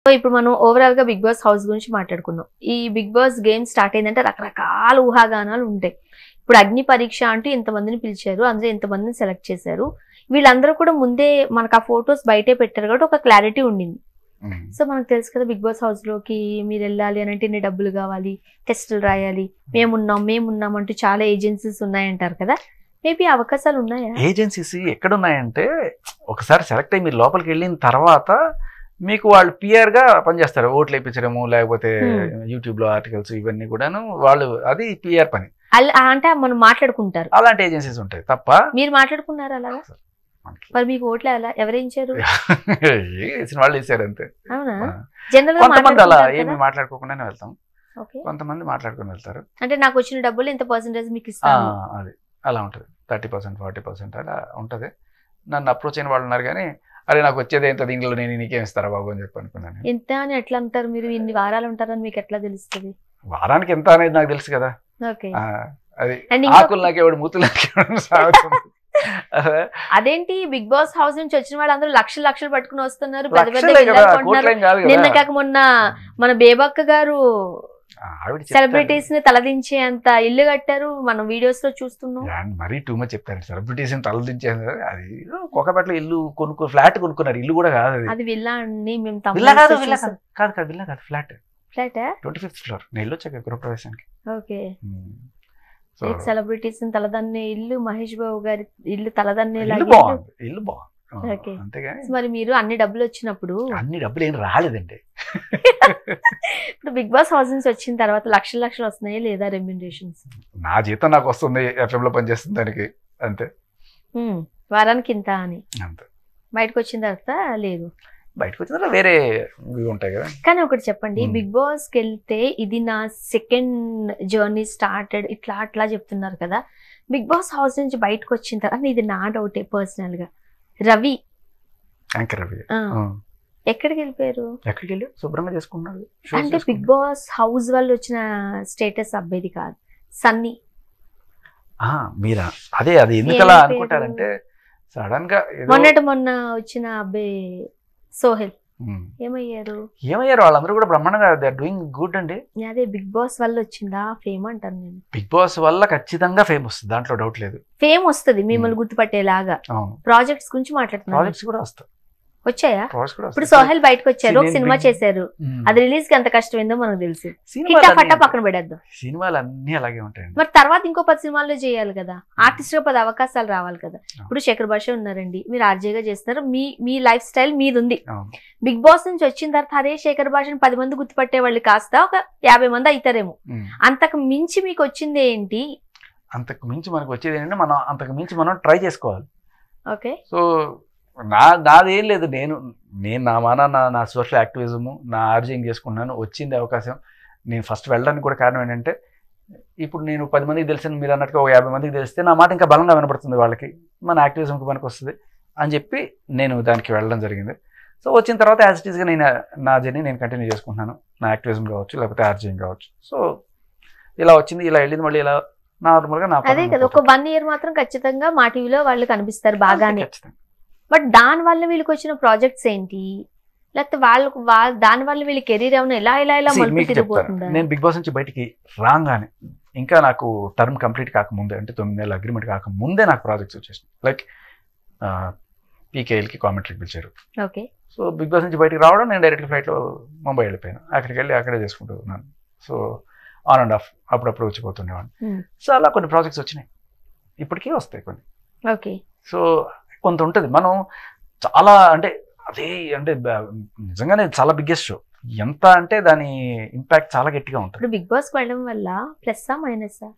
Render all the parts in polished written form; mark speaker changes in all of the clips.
Speaker 1: So ఇప్పుడు మనం overall గా బిగ్ బాస్ హౌస్ గురించి మాట్లాడుకున్నాం. ఈ బిగ్ బాస్ గేమ్ స్టార్ట్ అయిందంటే రకరకాల ఊహాగానాలు ఉంటాయి. ఇప్పుడు అగ్ని పరీక్ష అంటూ ఇంతమందిని పిలిచారు, అందులో ఇంతమందిని సెలెక్ట్ చేశారు. వీళ్ళందరూ కూడా ముందే మనకు ఆ ఫొటోస్ బయటే పెట్టారు కాబట్టి ఒక క్లారిటీ ఉండింది. సో మనకు తెలుసు కదా బిగ్ బాస్ హౌస్ లోకి మీరు వెళ్ళాలి అని అంటే ఇన్ని డబ్బులు కావాలి, టెస్టులు రాయాలి, మేమున్నాం అంటూ చాలా ఏజెన్సీస్ ఉన్నాయంటారు కదా. మేబీ అవకాశాలు ఉన్నాయా?
Speaker 2: ఏజెన్సీస్ ఎక్కడ ఉన్నాయంటే ఒకసారి సెలెక్ట్ అయ్యి మీరు లోపలికి వెళ్ళిన తర్వాత మీకు వాళ్ళు పిఆర్ గా పనిచేస్తారు. ఓట్లు వేయించడము, లేకపోతే యూట్యూబ్ లో ఆర్టికల్స్ ఇవన్నీ కూడాను వాళ్ళు, అది పిఆర్ పని.
Speaker 1: అంటే మనం మాట్లాడుకుంటారు,
Speaker 2: అలాంటి ఏజెన్సీస్ ఉంటాయి తప్ప.
Speaker 1: మీరు మాట్లాడుకున్నారు అలాగా? మరి మీకు ఓట్లు ఎవరేంచారు?
Speaker 2: వాళ్ళు వేసారు అంతే.
Speaker 1: అవునా? జనరల్
Speaker 2: కొంతమంది అలా ఏమి మాట్లాడుకోకుండానే వెళ్తాం, కొంతమంది మాట్లాడుకుని వెళ్తారు.
Speaker 1: అంటే నాకు వచ్చిన డబ్బులు ఇంత పర్సెంటేజ్ మీకు ఇస్తాను,
Speaker 2: అది అలా ఉంటుంది. 30%, 40% అలా ఉంటుంది. నన్ను అప్రోచ్ అయిన వాళ్ళు ఉన్నారు కానీ అరే నాకు వచ్చేది ఎంత, దీంట్లో నేను నీకేం ఇస్తారా బాబు అని చెప్పి అనుకున్నాను.
Speaker 1: ఎంత అని ఎట్లా అంటారు మీరు? ఇన్ని వారాలు ఉంటారని మీకు ఎట్లా తెలుస్తుంది?
Speaker 2: వారానికి ఎంత అనేది నాకు తెలుసు కదా. అది ఆకులు నాకేవాడు, మూతులు నాకేవాడు.
Speaker 1: అదేంటి బిగ్ బాస్ హౌస్ నుంచి వచ్చిన వాళ్ళందరూ లక్షలు పట్టుకుని వస్తున్నారు, పెద్ద పెద్ద. నిన్న కాక మొన్న మన బేబక్క గారు సెలబ్రిటీస్ ని తలదించే అంత ఇల్లు కట్టారు, మనం వీడియోస్ లో చూస్తున్నాం.
Speaker 2: మరీ టూ మచ్ చెప్తారు. సెలబ్రిటీస్ ని తలదించే అది కోకపేటలో ఇల్లు ఫ్లాట్ కొనుక్కున్నారు. ఇల్లు కూడా కాదు అది
Speaker 1: విల్లా అండి. మేము
Speaker 2: కాదు ఫ్లాట్ 25th floor. నేను ఇల్లు వచ్చాక గృహప్రవేశానికి.
Speaker 1: ఓకే. సెలబ్రిటీస్ తలదన్నే ఇల్లు, మహేష్ బాబు గారి ఇల్లు తలదన్నే
Speaker 2: ఇల్లు బాగుంది. అంతేగాని
Speaker 1: మరి మీరు అన్ని డబ్బులు వచ్చినప్పుడు,
Speaker 2: అన్ని డబ్బులు ఏం రాలేదండి.
Speaker 1: ఇప్పుడు బిగ్ బాస్ హౌస్ నుంచి వచ్చిన తర్వాత లక్షలు వస్తున్నాయి లేదా రెమ్యూనరేషన్స్?
Speaker 2: నా జీతం నాకు వస్తుంది, ఎఫ్ఎం లో పనిచేస్తుంది దానికి, అంతే.
Speaker 1: వారానికి ఇంత అని
Speaker 2: అంతే.
Speaker 1: బయటకు వచ్చిన తర్వాత లేదు,
Speaker 2: బయటకు వచ్చిన తర్వాత వేరే ఉంటాయి కదా.
Speaker 1: కానీ ఒకటి చెప్పండి, బిగ్ బాస్ కి వెళ్తే ఇది నా సెకండ్ జర్నీ స్టార్టెడ్ ఇట్లా అట్లా చెప్తున్నారు కదా. బిగ్ బాస్ హౌస్ నుంచి బయటకు వచ్చిన తర్వాత ఇది నా డౌటే పర్సనల్ గా, రవి ఎక్కడికి వెళ్ళిపోయారు?
Speaker 2: ఎక్కడికి వెళ్ళి శుభ్రంగా చేసుకున్నాడు.
Speaker 1: అంటే బిగ్ బాస్ హౌస్ వాళ్ళు వచ్చిన స్టేటస్ అబ్బాయిది కాదు, సన్నీ.
Speaker 2: మీరా అదే అది ఎందుకలా అనుకుంటారంటే సడన్ గా
Speaker 1: మొన్న వచ్చిన అబ్బాయి సోహెల్ ఏమయ్యారు?
Speaker 2: వాళ్ళందరూ కూడా బ్రహ్మాండంగా దే ఆర్ డూయింగ్ గుడ్ అండి.
Speaker 1: అదే బిగ్ బాస్ వల్ల వచ్చిందా ఫేమ్ అంటాను నేను.
Speaker 2: బిగ్ బాస్ వల్ల ఖచ్చితంగా ఫేమ్ వస్తుంది, దాంట్లో డౌట్ లేదు.
Speaker 1: ఫేమ్ వస్తుంది మిమ్మల్ని గుర్తుపట్టేలాగా. ప్రాజెక్ట్స్ గురించి మాట్లాడుతున్నారు,
Speaker 2: ప్రాజెక్ట్స్ కూడా వస్తాయి.
Speaker 1: వచ్చాయా? ఇప్పుడు సోహెల్ బయటకు వచ్చారు, ఒక సినిమా చేశారు, అది రిలీజ్ కి ఎంత కష్టమైందో మనకు తెలుసు. పక్కన పెడద్దు,
Speaker 2: సినిమాలు అన్ని అలాగే ఉంటాయండి.
Speaker 1: మరి తర్వాత ఇంకో 10 సినిమాల్లో చేయాలి కదా, ఆర్టిస్ట్ గా 10 అవకాశాలు రావాలి కదా. ఇప్పుడు శేఖర్ భాష ఉన్నారండి, మీరు ఆర్జేగా చేస్తున్నారు, మీ లైఫ్ స్టైల్ మీది ఉంది. బిగ్ బాస్ నుంచి వచ్చిన తర్వాత అదే శేఖర్ భాషను 10 మంది గుర్తుపట్టే వాళ్ళు కాస్త ఒక 50 మంది అవుతారేమో. అంతకు మించి మీకు వచ్చింది ఏంటి?
Speaker 2: అంతకు మించి మనకు వచ్చేది ఏంటంటే మనం అంతకు మించి మనం ట్రై చేసుకోవాలి.
Speaker 1: ఓకే.
Speaker 2: సో నాదేం లేదు, నేను నా సోషల్ యాక్టివిజము, నా ఆర్జింగ్ చేసుకున్నాను. వచ్చింది అవకాశం. నేను ఫస్ట్ వెళ్ళడానికి కూడా కారణం ఏంటంటే, ఇప్పుడు నేను 10 మందికి తెలిసిన, మీరు అన్నట్టుగా ఒక 50 మందికి తెలిస్తే నా మాట ఇంకా బలంగా వినపడుతుంది, వాళ్ళకి మన యాక్టివిజంకి పనికి వస్తుంది అని చెప్పి నేను దానికి వెళ్ళడం జరిగింది. సో వచ్చిన తర్వాత యాజ్ ఇట్ ఈస్గా నా జర్నీ నేను కంటిన్యూ చేసుకుంటున్నాను, నా యాక్టివిజం కావచ్చు లేకపోతే ఆర్జింగ్ కావచ్చు. సో ఇలా వచ్చింది, ఇలా వెళ్ళింది, మళ్ళీ ఇలా నార్మల్గా నా
Speaker 1: అదే కదా. ఒక 1 year మాత్రం ఖచ్చితంగా మా టీవీలో వాళ్ళు కనిపిస్తారు బాగానే. బట్ దాని వల్ల వీళ్ళకి వచ్చిన ప్రాజెక్ట్స్ ఏంటి, లేకపోతే దాని వల్ల వీళ్ళ కెరీర్ ఏమైనా ఇలా మలుపు తిరిగిపోతుందా?
Speaker 2: నేను బిగ్ బాస్ నుంచి బయటికి రాగానే, ఇంకా నాకు టర్మ్ కంప్లీట్ కాకముందే, అంటే 9 నెలల అగ్రిమెంట్ కాకముందే నాకు ప్రాజెక్ట్స్ వచ్చేసాయి. లైక్ పీకేఎల్కి కామెంటరీకి పిలిచారు.
Speaker 1: ఓకే.
Speaker 2: సో బిగ్ బాస్ నుంచి బయటికి రావడం, నేను డైరెక్ట్ ఫ్లైట్లో ముంబై వెళ్ళిపోయాను. అక్కడికి వెళ్ళి అక్కడే చేసుకుంటూ ఉన్నాను. సో ఆన్ అండ్ ఆఫ్ అప్పుడప్పుడు వచ్చిపోతుండేవాడిని. సో అలా కొన్ని ప్రాజెక్ట్స్ వచ్చినాయి, ఇప్పటికీ వస్తాయి కొన్ని.
Speaker 1: ఓకే.
Speaker 2: సో కొంత ఉంటుంది. మనం చాలా అంటే అదే అంటే నిజంగానే చాలా బిగ్గెస్ట్ షో. ఎంత అంటే దాని ఇంపాక్ట్ చాలా గట్టిగా ఉంటుంది.
Speaker 1: బిగ్ బాస్ వెళ్ళడం వల్ల ప్లస్సా మైనసా?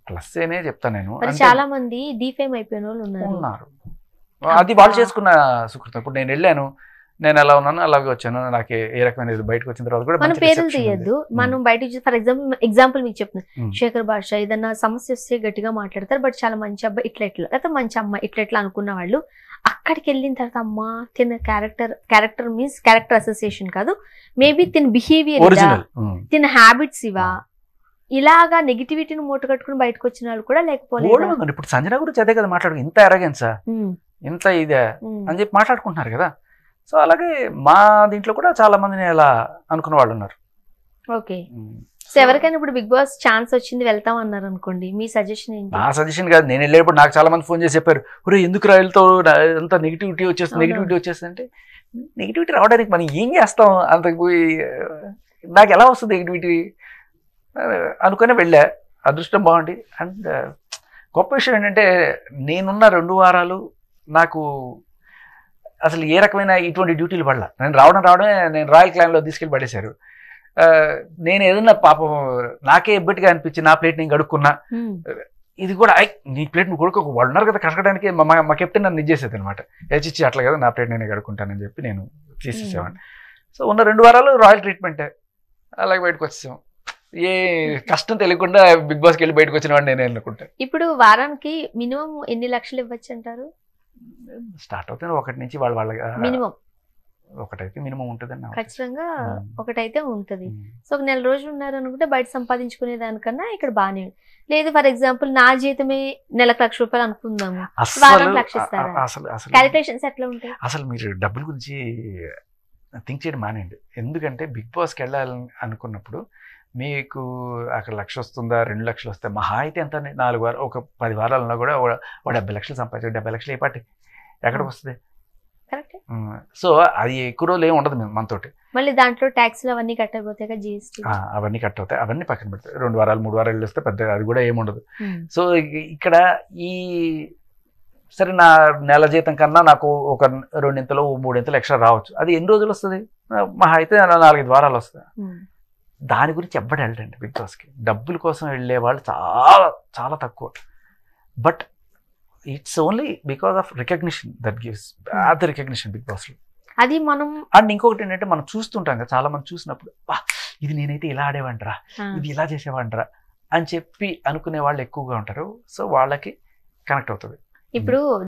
Speaker 2: ప్లస్ ఏనే చెప్తాను నేను.
Speaker 1: చాలా మంది డీఫేమ్ అయిపోయిన వాళ్ళు ఉన్నారు.
Speaker 2: అది వాళ్ళు చేసుకున్న సుకృతం. ఇప్పుడు నేను వెళ్ళాను, నేను ఎలా ఉన్నాను అలాగే వచ్చాను. నాకు ఏ రకమైన బయటకు వచ్చిన తర్వాత కూడా
Speaker 1: మనం పేర్లు తీయద్దు, మనం బయట ఫర్ ఎగ్జాంపుల్ మీకు చెప్తున్నాను, శేఖర్ భాష ఏదన్నా సమస్య వస్తే గట్టిగా మాట్లాడతారు, బట్ చాలా మంచి అబ్బాయి ఇట్లా లేకపోతే మంచి అమ్మాయి ఇట్లా అనుకున్న వాళ్ళు అక్కడికి వెళ్ళిన తర్వాత అమ్మా తిన క్యారెక్టర్ మీన్స్ క్యారెక్టర్ అసోసియేషన్ కాదు, మేబీ తిన బిహేవియర్, తిన హ్యాబిట్స్ ఇవా, ఇలాగా నెగిటివిటీని మూట కట్టుకుని బయటకు వచ్చిన వాళ్ళు కూడా లేకపోలేదు.
Speaker 2: ఇప్పుడు సంజన గురించి అదే కదా మాట్లాడు, ఇంత ఎరగెన్సా, ఇంత ఇదే అని చెప్పి మాట్లాడుకుంటున్నారు కదా. సో అలాగే మా దీంట్లో కూడా చాలా మందిని అలా అనుకున్న వాళ్ళు ఉన్నారు.
Speaker 1: ఓకే. సో ఎవరికైనా ఇప్పుడు బిగ్ బాస్ ఛాన్స్ వచ్చింది వెళ్తాం అన్నారు అనుకోండి, మీ సజెషన్ ఏంటి?
Speaker 2: నా సజెషన్ కాదు, నేను వెళ్ళేటప్పుడు నాకు చాలా మంది ఫోన్ చేసి చెప్పారు, ఒరే ఎందుకు వెళ్తావు, అంత నెగిటివిటీ వచ్చేస్తుంది అంటే నెగిటివిటీ రావడానికి మనం ఏం చేస్తాం, అంత నాకు ఎలా వస్తుంది నెగిటివిటీ అనుకునే వెళ్ళా. అదృష్టం బాగుంది. అండ్ గొప్ప విషయం ఏంటంటే నేనున్న 2 వారాలు నాకు అసలు ఏ రకమైన ఇటువంటి డ్యూటీలు పడలా. నేను రావడమే నేను రాయల్ క్లైమ్లో తీసుకెళ్ళి పడేశారు. నేను ఏదన్నా పాపం నాకే ఇబ్బటిగా అనిపించి నా ప్లేట్ నేను కడుక్కున్నా, ఇది కూడా నీ ప్లేట్ నువ్వు కొడుకు వాళ్ళు ఉన్నారు కదా కడగడానికి, మా కెప్టెన్ నన్ను ఇచ్చేసేది అనమాట. హెచ్చిచ్చి అట్లా కదా నా ప్లేట్ నేనే కడుక్కుంటానని చెప్పి నేను తీసేసేవాడిని. సో ఉన్న 2 వారాలు రాయల్ ట్రీట్మెంటే, అలాగే బయటకు వచ్చేసాం. ఏ కష్టం తెలియకుండా బిగ్ బాస్కి వెళ్ళి బయటకు వచ్చిన వాడిని నేనే అనుకుంటా.
Speaker 1: ఇప్పుడు వారానికి మినిమం ఎన్ని లక్షలు ఇవ్వచ్చు అంటారు?
Speaker 2: స్టార్ట్ అవుతుంది 1 నుంచి వాళ్ళ
Speaker 1: మినిమం
Speaker 2: ఒకటైతే మినిమం ఉంటుందండి,
Speaker 1: ఖచ్చితంగా ఒకటైతే ఉంటుంది. సో 1 నెల రోజులు ఉన్నారు అనుకుంటే బయట సంపాదించుకునే దానికన్నా ఇక్కడ బాగానే లేదు. ఫర్ ఎగ్జాంపుల్ నా జీతమే నెలకు ₹1,00,000 అనుకుందాము, వారానికి 1,00,000 ఇస్తారా? క్యాలిక్యులేషన్స్ ఎట్లా ఉంటాయి?
Speaker 2: అసలు మీరు డబ్బుల గురించి థింక్ చేయడం మానేయండి. ఎందుకంటే బిగ్ బాస్కి వెళ్ళాలని అనుకున్నప్పుడు మీకు అక్కడ 1,00,000 వస్తుందా, 2 లక్షలు వస్తాయి, మహా అయితే ఎంత 4 వారాలు ఒక 10 వారాలన్నా కూడా వాడు 70 లక్షలు సంపాదించాడు. 70 లక్షలు ఏ పాటి ఎక్కడికి వస్తుంది? సో అది ఎక్కువ రోజులు ఏమి ఉండదు మనతోటి.
Speaker 1: మళ్ళీ దాంట్లో ట్యాక్స్లు అవన్నీ కట్ అయిపోతాయి, జీఎస్టీ
Speaker 2: అవన్నీ కట్ అవుతాయి, అవన్నీ పక్కన పెడతాయి. 2 వారాలు 3 వారాలు వస్తే పెద్ద అది కూడా ఏముండదు. సో ఇక్కడ ఈ సరే నా నెల జీతం కన్నా నాకు ఒక 2 ఇంతలో 3 ఇంతలు ఎక్స్ట్రా రావచ్చు. అది ఎన్ని రోజులు వస్తుంది? మహా అయితే 4-5 వారాలు వస్తుంది. దాని గురించి ఎవ్వడు వెళ్ళండి బిగ్ బాస్కి. డబ్బుల కోసం వెళ్ళే వాళ్ళు చాలా చాలా తక్కువ. But it's only because of recognition that gives bad recognition big బాస్లో.
Speaker 1: అది మనం
Speaker 2: అండ్ ఇంకొకటి ఏంటంటే మనం చూస్తుంటాం కదా, చాలా మంది చూసినప్పుడు ఇది నేనైతే ఇలా ఆడేవంటరా, ఇది ఇలా చేసేవంటరా అని చెప్పి అనుకునే వాళ్ళు ఎక్కువగా ఉంటారు. సో వాళ్ళకి కనెక్ట్ అవుతుంది.
Speaker 1: ఇప్పుడు